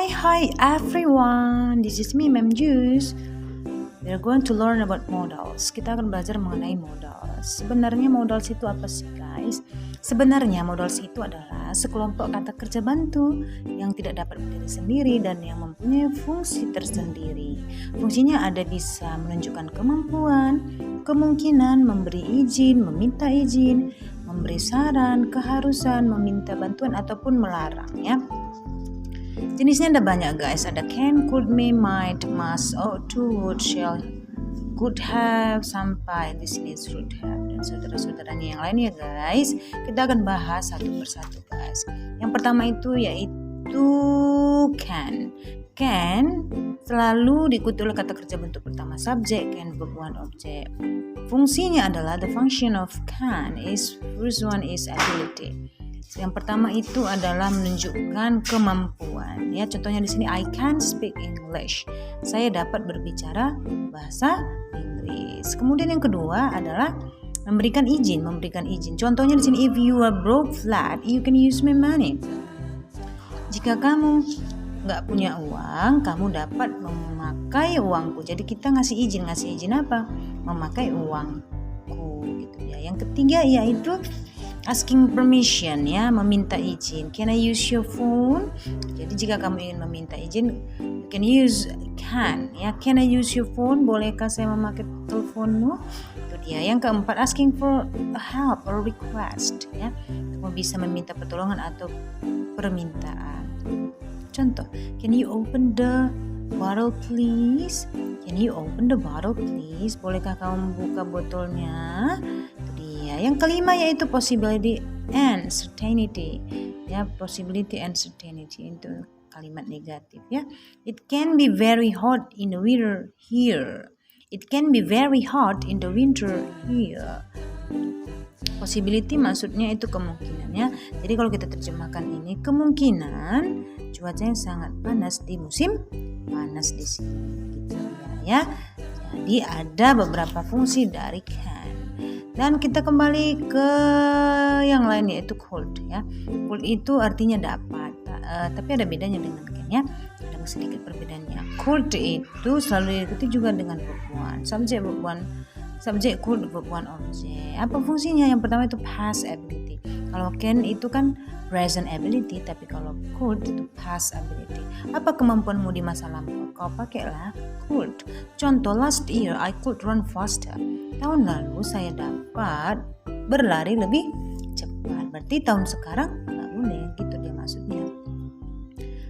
Hi everyone, this is me, Mem Juice. We are going to learn about modals. Kita akan belajar mengenai modals. Sebenarnya modals itu apa sih guys? Sebenarnya modals itu adalah sekelompok kata kerja bantu yang tidak dapat berdiri sendiri dan yang mempunyai fungsi tersendiri. Fungsinya ada bisa menunjukkan kemampuan, kemungkinan, memberi izin, meminta izin, memberi saran, keharusan, meminta bantuan ataupun melarang ya. Jenisnya ada banyak guys, ada can, could, may, might, must, ought to, would, shall, could have, sampai di sini should have dan saudara-saudaranya yang lain ya guys. Kita akan bahas satu persatu guys. Yang pertama itu yaitu can. Can selalu diikuti oleh kata kerja bentuk pertama subjek, can verb one objek. Fungsinya adalah the function of can is first one is ability. Yang pertama itu adalah menunjukkan kemampuan. Ya, contohnya di sini I can speak English. Saya dapat berbicara bahasa Inggris. Kemudian yang kedua adalah memberikan izin. Contohnya di sini if you are broke flat, you can use my money. Jika kamu nggak punya uang, kamu dapat memakai uangku. Jadi kita ngasih izin apa? Memakai uangku gitu ya. Yang ketiga yaitu asking permission ya, meminta izin. Can I use your phone? Jadi jika kamu ingin meminta izin, you can use can ya. Can I use your phone? Bolehkah saya memakai teleponmu? Itu dia. Yang keempat asking for a help or request ya. Kamu bisa meminta pertolongan atau permintaan. Contoh, can you open the bottle please? Can you open the bottle please? Bolehkah kamu membuka botolnya? Yang kelima yaitu possibility and certainty ya, possibility and certainty itu kalimat negatif ya. It can be very hot in the winter here. It can be very hot in the winter here. Possibility maksudnya itu kemungkinan ya. Jadi kalau kita terjemahkan ini kemungkinan cuacanya sangat panas di musim panas di sini gitu ya. Jadi ada beberapa fungsi dari can. Dan kita kembali ke yang lain yaitu could ya. Could itu artinya dapat, tapi ada bedanya dengan can ya. Ada sedikit perbedaannya. Could itu selalu diikuti juga dengan verb one. Subjek could verb one object. Apa fungsinya? Yang pertama itu past ability. Kalau can itu kan present ability, tapi kalau could itu past ability. Apa kemampuanmu di masa lampau? Kau pakailah could. Contoh, last year I could run faster. Tahun lalu saya dapat berlari lebih cepat. Berarti tahun sekarang nggak boleh, gitu dia maksudnya.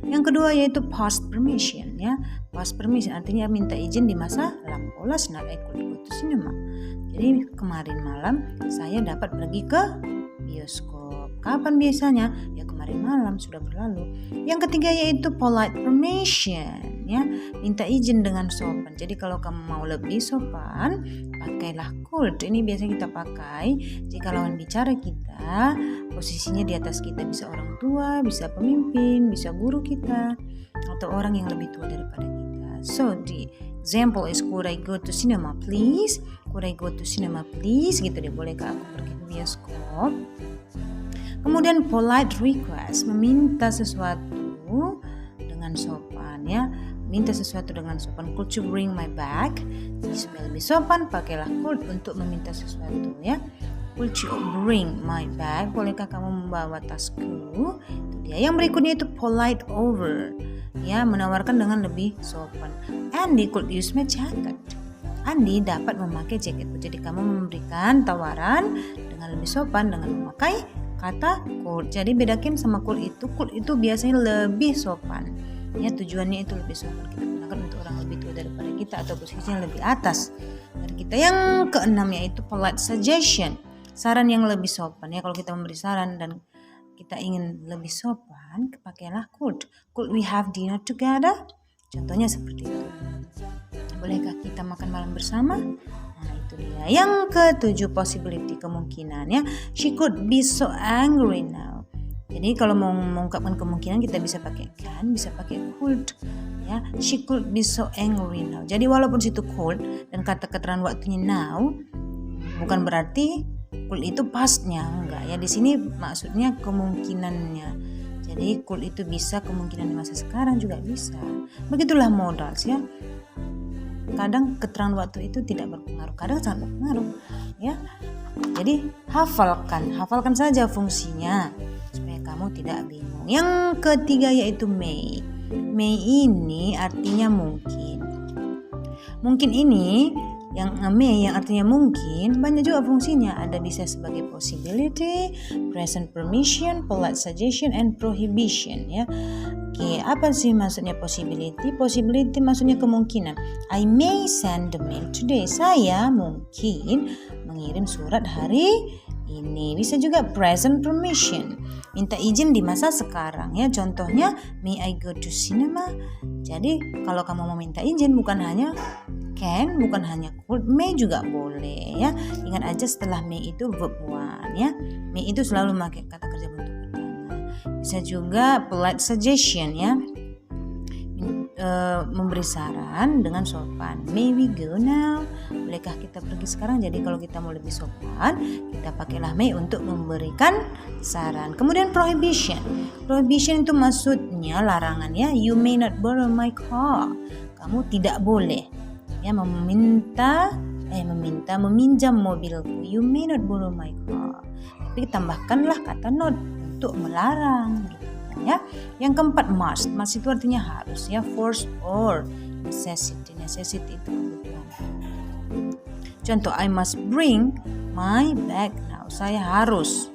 Yang kedua yaitu past permission ya. Past permission artinya minta izin di masa lampau. Last night I could go to cinema. Jadi kemarin malam saya dapat pergi ke bioskop. Kapan biasanya? Ya kemarin malam, sudah berlalu. Yang ketiga yaitu polite permission ya, minta izin dengan sopan. Jadi kalau kamu mau lebih sopan, pakailah could. Ini biasanya kita pakai jika lawan bicara kita posisinya di atas kita, bisa orang tua, bisa pemimpin, bisa guru kita, atau orang yang lebih tua daripada kita. So the example is could I go to cinema please? Could I go to cinema please? Gitu deh, bolehkah aku pergi ke bioskop? Kemudian polite request, meminta sesuatu dengan sopan ya. Minta sesuatu dengan sopan. Could you bring my bag? Jadi supaya lebih sopan, pakailah could untuk meminta sesuatu ya. Could you bring my bag? Bolehkah kamu membawa tasku? Itu dia. Yang berikutnya itu polite over ya, menawarkan dengan lebih sopan. Andy could use my jacket. Andi dapat memakai jaketku. Jadi kamu memberikan tawaran dengan lebih sopan dengan memakai kata could. Jadi bedakan sama could itu biasanya lebih sopan ya, tujuannya itu lebih sopan. Kita gunakan untuk orang lebih tua daripada kita atau posisinya lebih atas dari kita. Yang keenam yaitu polite suggestion, saran yang lebih sopan ya. Kalau kita memberi saran dan kita ingin lebih sopan, pakailah could we have dinner together? Contohnya seperti itu. Bolehkah kita makan malam bersama? Nah itu dia. Yang ketujuh possibility, kemungkinan ya. She could be so angry now. Jadi kalau mau mengungkapkan kemungkinan kita bisa pakai can, bisa pakai could ya. She could be so angry now. Jadi walaupun situ could dan kata keterangan waktunya now, bukan berarti could itu pastnya, enggak ya. Di sini maksudnya kemungkinannya. Jadi could itu bisa, kemungkinan di masa sekarang juga bisa. Begitulah modals ya. Kadang keterangan waktu itu tidak berpengaruh, kadang sangat berpengaruh ya. Jadi hafalkan saja fungsinya supaya kamu tidak bingung. Yang ketiga yaitu may. May ini artinya mungkin. Mungkin ini yang may yang artinya mungkin banyak juga fungsinya. Ada bisa sebagai possibility, present permission, polite suggestion, and prohibition ya. Oke, apa sih maksudnya possibility? Possibility maksudnya kemungkinan. I may send the mail today. Saya mungkin mengirim surat hari ini. Bisa juga present permission, minta izin di masa sekarang ya. Contohnya, may I go to cinema? Jadi kalau kamu mau minta izin bukan hanya can, bukan hanya could, may juga boleh ya. Ingat aja setelah may itu verb one ya. May itu selalu pakai kata kerja bentuk pertama. Bisa juga polite suggestion ya. Memberi saran dengan sopan. May we go now? Bolehkah kita pergi sekarang? Jadi kalau kita mau lebih sopan, kita pakailah may untuk memberikan saran. Kemudian prohibition. Prohibition itu maksudnya larangan ya. You may not borrow my car. Kamu tidak boleh ya meminjam mobilku. You may not borrow my car. Tapi tambahkanlah kata not untuk melarang gitu. Ya. Yang keempat must itu artinya harus ya, force or necessity. Necessity itu kebutuhan. Contoh, I must bring my bag now. Saya harus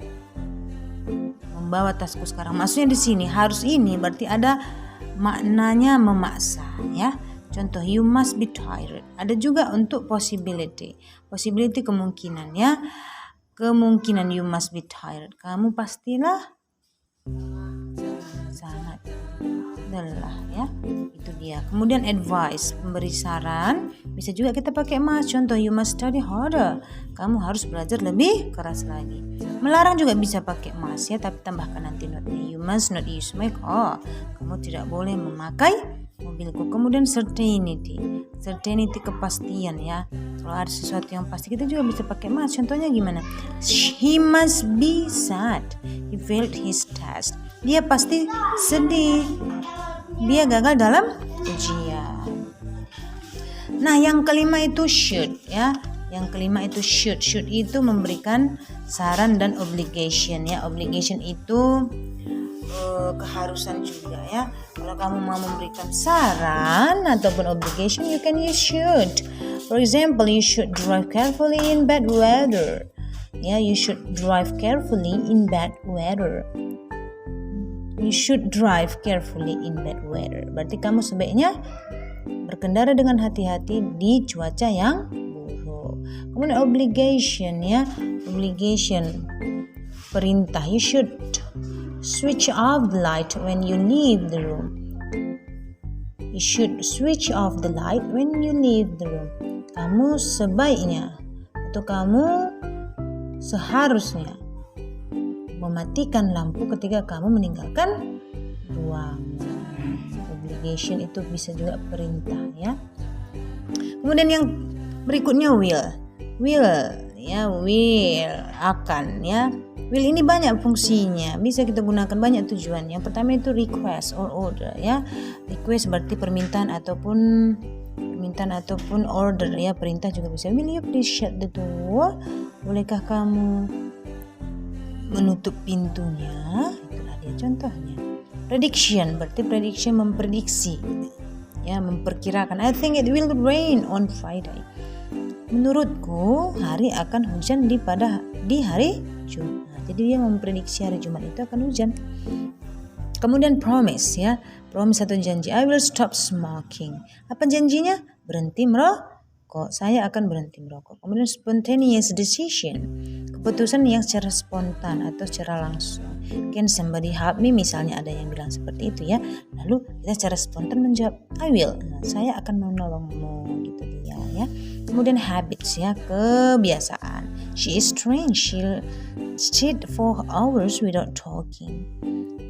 membawa tasku sekarang. Maksudnya di sini harus ini berarti ada maknanya memaksa ya. Contoh, you must be tired. Ada juga untuk possibility. Possibility kemungkinan ya. Kemungkinan you must be tired. Kamu pastilah sangat lelah ya. Itu dia. Kemudian advice, memberi saran, bisa juga kita pakai must. Contoh, you must study harder. Kamu harus belajar lebih keras lagi. Melarang juga bisa pakai must ya, tapi tambahkan nanti notnya. You must not use my car. Kamu tidak boleh memakai mobilku. Kemudian certainty kepastian ya. Kalau ada sesuatu yang pasti kita juga bisa pakai must. Contohnya gimana? He must be sad. He failed his test. Dia pasti sedih. Dia gagal dalam ujian. Nah, yang kelima itu should ya. Yang kelima itu should. Should itu memberikan saran dan obligation ya. Obligation itu keharusan juga ya. Kalau kamu mau memberikan saran ataupun obligation, you can use should. For example, you should drive carefully in bad weather. Ya, you should drive carefully in bad weather. You should drive carefully in bad weather. Berarti kamu sebaiknya berkendara dengan hati-hati di cuaca yang buruk. Kemudian obligation ya. Obligation perintah. You should switch off the light when you leave the room. You should switch off the light when you leave the room. Kamu sebaiknya atau kamu seharusnya mematikan lampu ketika kamu meninggalkan ruangan. Obligation itu bisa juga perintah ya. Kemudian yang berikutnya will ya, will akan ya. Will ini banyak fungsinya, bisa kita gunakan banyak tujuan. Yang pertama itu request or order ya. Request berarti permintaan ataupun order ya. Perintah juga bisa. Will you please shut the door? Bolehkah kamu menutup pintunya? Itulah dia contohnya. Prediction berarti memprediksi ya, memperkirakan. I think it will rain on Friday. Menurutku hari akan hujan di hari Jumat. Jadi dia memprediksi hari Jumat itu akan hujan. Kemudian promise ya. Promise atau janji. I will stop smoking. Apa janjinya? Berhenti merokok. Saya akan berhenti merokok. Kemudian spontaneous decision. Keputusan yang secara spontan atau secara langsung. Can somebody help me? Misalnya ada yang bilang seperti itu ya. Lalu kita secara spontan menjawab I will. Nah, saya akan menolongmu gitu dia ya. Kemudian habits ya, kebiasaan. She is strange. She'll sit for hours without talking.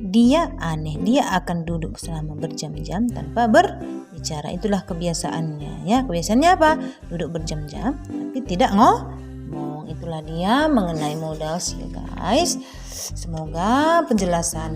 Dia aneh. Dia akan duduk selama berjam-jam tanpa berbicara. Itulah kebiasaannya ya. Kebiasaannya apa? Duduk berjam-jam tapi tidak ngomong. Itulah dia mengenai modals ya guys. Semoga penjelasan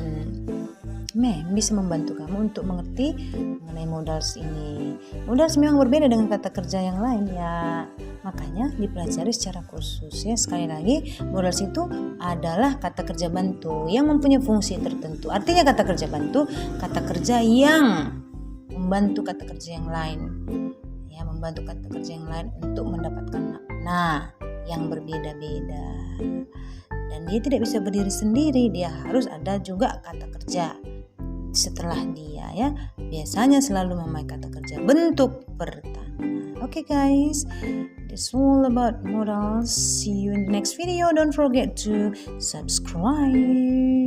bisa membantu kamu untuk mengerti mengenai modals ini. Modals memang berbeda dengan kata kerja yang lain ya, makanya dipelajari secara khusus ya. Sekali lagi, modals itu adalah kata kerja bantu yang mempunyai fungsi tertentu. Artinya kata kerja bantu, kata kerja yang membantu kata kerja yang lain ya, membantu kata kerja yang lain untuk mendapatkan makna yang berbeda-beda. Dan dia tidak bisa berdiri sendiri, dia harus ada juga kata kerja setelah dia ya. Biasanya selalu memakai kata kerja bentuk pertama. Okay guys, that's all about modals. See you in the next video. Don't forget to subscribe.